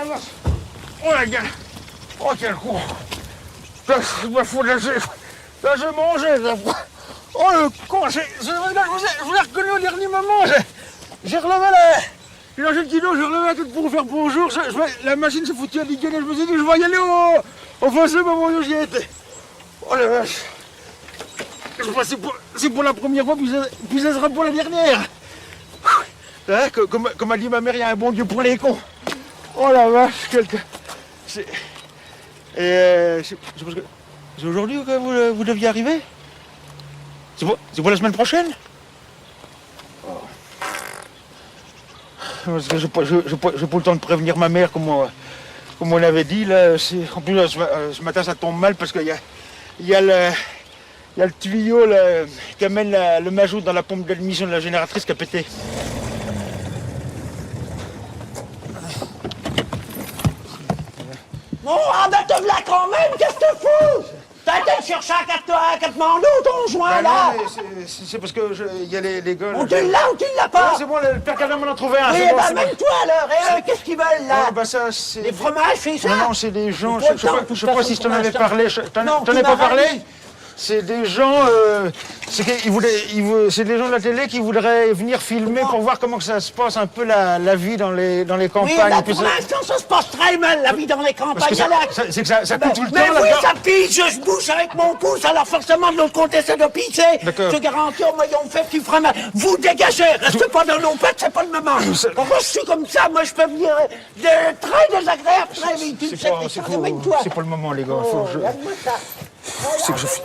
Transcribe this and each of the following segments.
la vache. Oh la gueule. Oh quel con. Je me fous de la là j'ai mangé. Oh le con, je vous ai reconnu au dernier moment. J'ai relevé j'ai lâché le kilo, j'ai relevé la tête pour faire bonjour. La machine s'est foutue à dégainer. Je me suis dit, je vais y aller au fossé, mais bon, j'y étais. Oh la vache. C'est pour la première fois, puis ça sera pour la dernière. Hein, comme a dit ma mère, il y a un bon Dieu pour les cons. Oh la vache, c'est parce que c'est aujourd'hui que vous deviez arriver. C'est pour la semaine prochaine. Oh. Parce que j'ai pas le temps de prévenir ma mère comme on avait dit. Là, en plus, là, ce matin, ça tombe mal parce qu'il y a le tuyau là, qui amène le majout dans la pompe d'émission de la génératrice qui a pété. Bon, arrête-te là quand même, qu'est-ce que tu fous? T'as été le chercher à Katmandou, ton joint, là? C'est parce que il y a les gars... On te l'a ou tu l'as pas? Non, c'est bon, le père Cadam m'en a trouvé un. Oui, c'est bon, bah mène-toi alors, et qu'est-ce qu'ils veulent, là? bah ça, c'est... Des fromages, c'est ça? Non, c'est des gens... C'est Je sais pas si je t'en avais parlé. Non, T'en tu ai pas m'as parlé? dit. C'est des gens... c'est des gens de la télé qui voudraient venir filmer pour voir comment que ça se passe un peu la vie dans les campagnes. Oui, là, pour l'instant, ça se passe très mal, la vie dans les campagnes. Parce que c'est que ça coûte tout le temps, mais oui, là-dedans. ça pisse, je bouge avec mon pouce, alors forcément, de l'autre côté, c'est de pisser. D'accord. Je garantis, au maillon fait, tu feras mal. Vous dégagez, restez pas dans nos pattes, c'est pas le moment. Moi, je suis comme ça, moi, je peux venir très désagréable, très vite. Tu le sais, c'est pas le moment, les gars. Regarde-moi ça. C'est que c'est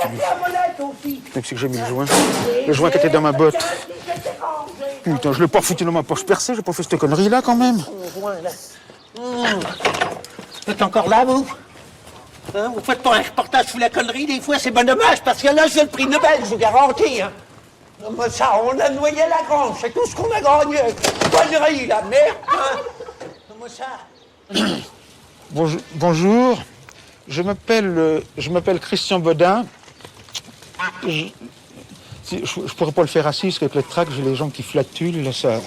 que j'ai mis le joint qui était dans ma botte. Putain, je l'ai pas foutu dans ma poche percée, j'ai pas fait cette connerie-là, quand même. Vous êtes encore là, vous? Hein, vous faites pas un reportage sous la connerie, des fois, c'est bien dommage, parce que là, j'ai le prix Nobel, je vous garantis. Hein. Moi, ça, on a noyé la grange, c'est tout ce qu'on a gagné. Connerie, la merde, hein. Moi, ça... Bonjour. Je m'appelle Christian Bodin. Je pourrais pas le faire assis, parce qu'avec le trac, j'ai les jambes qui flatulent, là, ça...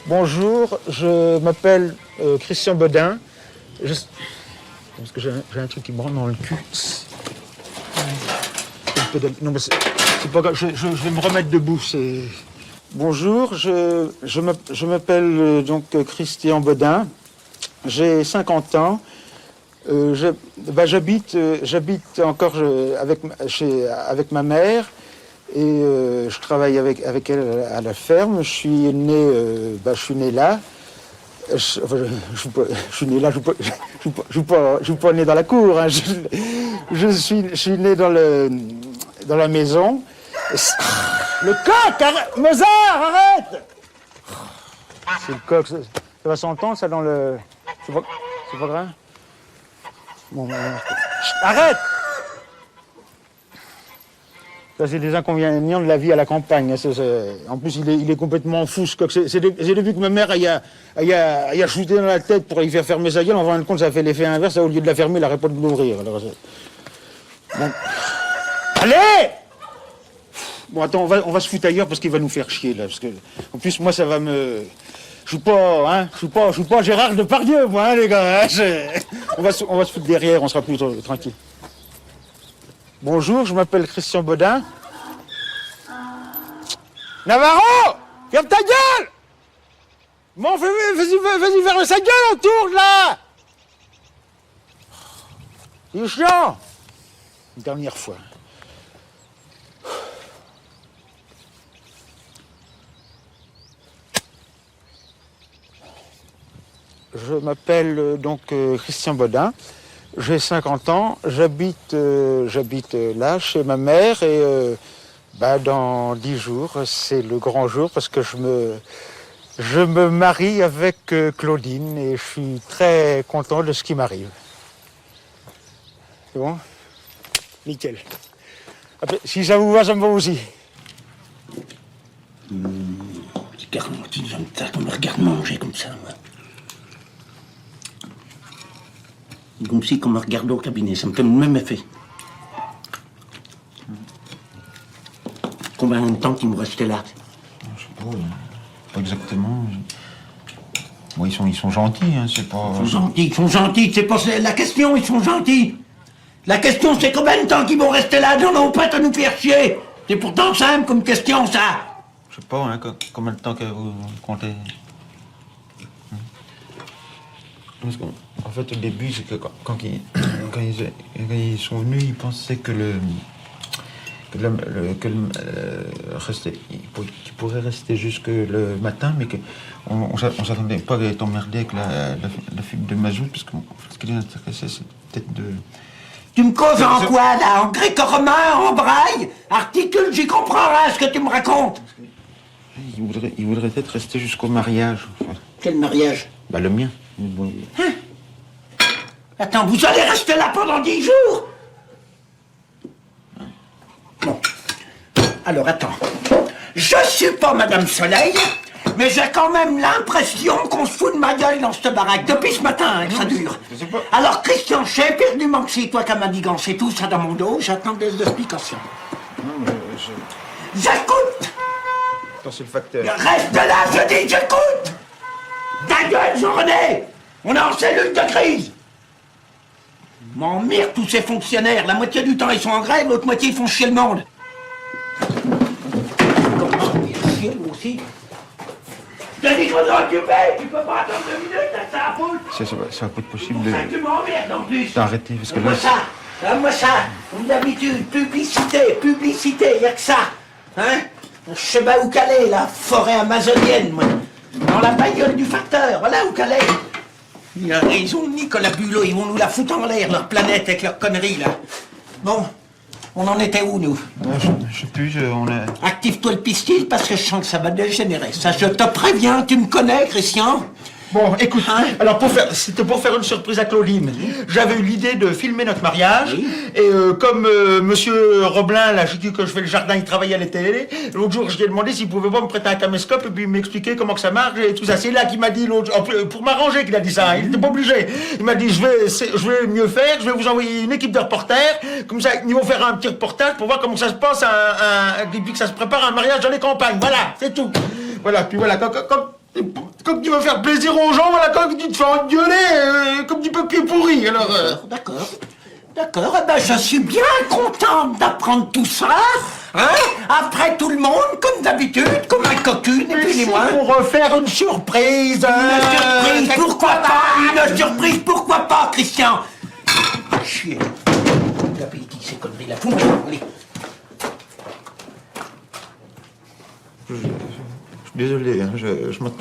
Bonjour, je m'appelle Christian Bodin. Parce que j'ai un truc qui me rentre dans le cul. Non, mais c'est pas grave, je vais me remettre debout, c'est... Bonjour, je m'appelle donc Christian Bodin. J'ai 50 ans. J'habite encore avec ma mère et je travaille avec elle à la ferme. Je suis né là. Je suis né là. Je suis pas né dans la cour. Hein. Je suis né dans la maison. Le coq, arrête, Mozart, arrête. C'est le coq. Ça va s'entendre ça dans le. C'est pas grave. Bon, arrête! Ça, c'est des inconvénients de la vie à la campagne. En plus, il est complètement fou, ce coq. C'est depuis que ma mère y a shooté dans la tête pour lui faire fermer sa gueule, en fin de compte, ça a fait l'effet inverse. Au lieu de la fermer, il n'arrête pas de l'ouvrir. Bon. Allez! Bon, attends, on va se foutre ailleurs parce qu'il va nous faire chier, là. Parce que, en plus, moi, ça va me... Je suis pas Gérard Depardieu, moi, hein, les gars. Hein, on va se foutre derrière, on sera plus tranquille. Bonjour, je m'appelle Christian Bodin. Navarro, ferme ta gueule! Bon, vas-y, ferme sa gueule, on tourne, là! C'est chiant! Une dernière fois. Je m'appelle donc Christian Bodin, j'ai 50 ans, j'habite là chez ma mère et dans 10 jours, c'est le grand jour parce que je me marie avec Claudine et je suis très content de ce qui m'arrive. C'est bon? Nickel. Après, si ça vous va, ça me va aussi. C'est garanti, j'aime ça qu'on me regarde manger comme ça, moi. Comme si, qu'on me regarde au cabinet, ça me fait le même effet. Combien de temps qu'il me restait là? Je sais pas, pas exactement. Bon, ils sont gentils, hein, c'est pas... Ils sont gentils, c'est pas la question, ils sont gentils. La question, c'est combien de temps qu'ils vont rester là dans nos pattes à nous faire chier? C'est pourtant simple comme question, ça. Je sais pas, hein, combien de temps que vous comptez. Parce qu'en fait, au début, c'est que quand ils sont venus, ils pensaient que qu'ils pourraient rester jusque le matin, mais qu'on s'attendait pas à être emmerdé avec la fuite de mazout, parce que ce qui les intéressait, c'est peut-être de... Tu me causes en quoi, là? En grec-romain, en braille? Articule, j'y comprends rien, ce que tu me racontes. Ils voudraient peut-être rester jusqu'au mariage. Enfin. Quel mariage? Bah, le mien. Hein? Attends, vous allez rester là pendant 10 jours? Bon. Alors, attends. Je suis pas Madame Soleil, mais j'ai quand même l'impression qu'on se fout de ma gueule dans cette baraque. Depuis ce matin, hein, que ça dure. Alors, Christian, j'ai éperdument que c'est toi qui as manigancé tout ça dans mon dos. J'attends des explications. Non, mais J'écoute! Attends, c'est le facteur. Reste là, je dis, j'écoute! Ta gueule, Jean-René! On est en cellule de crise! M'emmerde tous ces fonctionnaires. La moitié du temps, ils sont en grève, l'autre moitié, ils font chier le monde. Comment ils chier, vous aussi? Je te dis qu'on est occupé! Tu peux pas attendre 2 minutes, t'as ça à foutre! Ça va pas être possible C'est pour ça que tu m'emmerdes, en plus! d'arrêter, parce que Donne-moi là... ça! Donne-moi ça! Comme d'habitude, publicité, y a que ça! Hein? Je sais pas où qu'elle est, la forêt amazonienne, moi. Dans la bagnole du facteur, voilà où qu'elle est. Il a raison, Nicolas Bulot, ils vont nous la foutre en l'air, leur planète, avec leurs conneries, là. Bon, on en était où, nous? Je sais plus, on a... Active-toi le pistil, parce que je sens que ça va dégénérer. Ça, je te préviens, tu me connais, Christian? Bon, écoute, Hein? alors c'était pour faire une surprise à Claudine. J'avais eu l'idée de filmer notre mariage. Oui. Et comme monsieur Roblin, là, j'ai dit que je fais le jardin, il travaillait à la télé. L'autre jour, je lui ai demandé s'il pouvait pas me prêter un caméscope et puis m'expliquer comment que ça marche et tout ça. C'est là qu'il m'a dit l'autre jour, pour m'arranger qu'il a dit ça. Il était pas obligé. Il m'a dit, je vais mieux faire, je vais vous envoyer une équipe de reporters. Comme ça, ils vont faire un petit reportage pour voir comment ça se passe, et puis que ça se prépare un mariage dans les campagnes. Voilà, c'est tout. Voilà, puis voilà, comme tu veux faire plaisir aux gens, voilà, quand tu te fais engueuler comme du papier pourri, alors... D'accord. Eh ben, je suis bien contente d'apprendre tout ça, hein? Après tout le monde, comme d'habitude, comme un coquine, et puis les moi. Pour refaire une surprise. Une surprise, pourquoi pas? Une surprise, pourquoi pas, Christian? Chier. L'appétit, ces conneries-là. Fous-moi, allez. Je suis désolé, hein, je m'attends...